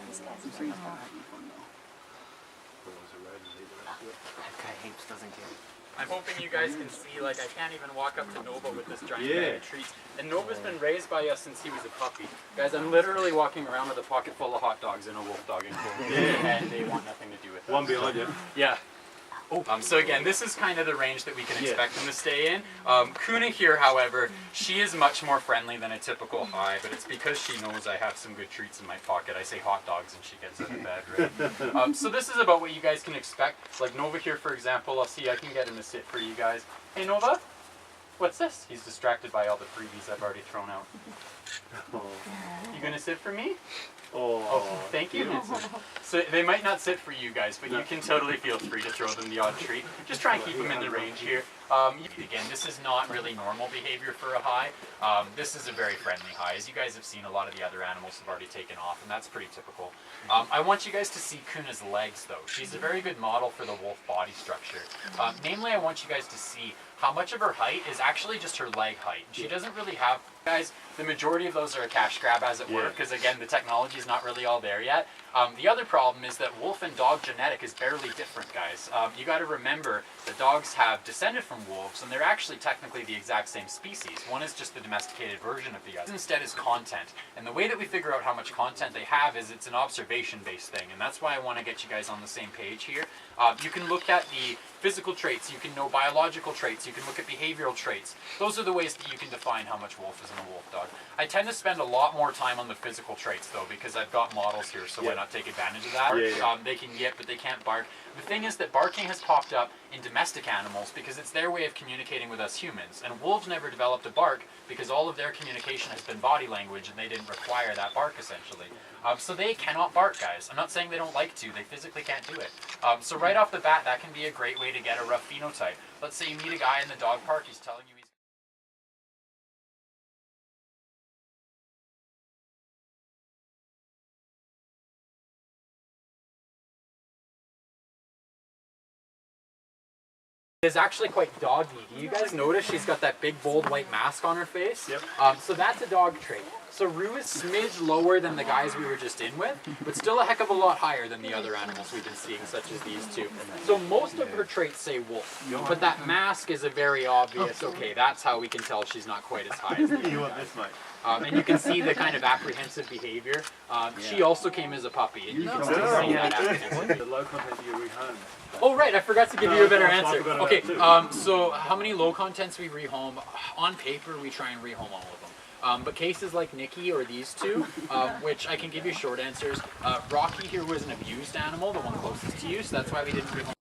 This guy's pretty hot. That guy heaps doesn't care. I'm hoping you guys can see, like, I can't even walk up to Nova with this giant bag of treats. And Nova's been raised by us since he was a puppy. Guys, I'm literally walking around with a pocket full of hot dogs and a Wolfdog enclosure. And they want nothing to do with it. One behind you. Yeah. So again, this is kind of the range that we can expect them to stay in. Kuna here, however, she is much more friendly than a typical high, but it's because she knows I have some good treats in my pocket. I say hot dogs and she gets out of bed, right? So this is about what you guys can expect. Like Nova here, for example, I'll see I can get him to sit for you guys. Hey Nova, what's this? He's distracted by all the freebies I've already thrown out. You gonna sit for me? Oh, thank you. So they might not sit for you guys, but you can totally feel free to throw them the odd treat. Just try and keep them in the range here. Again, this is not really normal behavior for a high. This is a very friendly high. As you guys have seen, a lot of the other animals have already taken off, and that's pretty typical. I want you guys to see Kuna's legs, though. She's a very good model for the wolf body structure. Namely, I want you guys to see how much of her height is actually just her leg height. She doesn't really have, guys, the majority of those are a cash grab, as it were, because again, the technology is not really all there yet. The other problem is that wolf and dog genetic is barely different, guys. You got to remember that dogs have descended from wolves, and they're actually technically the exact same species. One is just the domesticated version of the other. Instead is content, and the way that we figure out how much content they have is it's an observation-based thing, and that's why I want to get you guys on the same page here. You can look at the physical traits, you can know biological traits, you can look at behavioral traits. Those are the ways that you can define how much wolf is in a wolf dog. I tend to spend a lot more time on the physical traits though, because I've got models here, so why not take advantage of that? They can yip, but they can't bark. The thing is that barking has popped up in domestic animals because it's their way of communicating with us humans. And wolves never developed a bark because all of their communication has been body language and they didn't require that bark essentially. So they cannot bark, guys. I'm not saying they don't like to, they physically can't do it. So right off the bat, that can be a great way to get a rough phenotype. Let's say you meet a guy in the dog park, he's telling you is actually quite doggy. Do you guys notice she's got that big bold white mask on her face? Yep. So that's a dog trait. So Rue is smidge lower than the guys we were just in with, but still a heck of a lot higher than the other animals we've been seeing, such as these two. So most of her traits say wolf, but that mask is a very obvious, okay, that's how we can tell she's not quite as high as the other guys. And you can see the kind of apprehensive behavior. She also came as a puppy, and you can still see that apprehensive. The low content you rehome. Oh right, I forgot to give you a better answer. Okay, so how many low contents we rehome? On paper, we try and rehome all of them. But cases like Nikki or these two, which I can give you short answers. Rocky here was an abused animal, the one closest to you, so that's why we didn't rehome.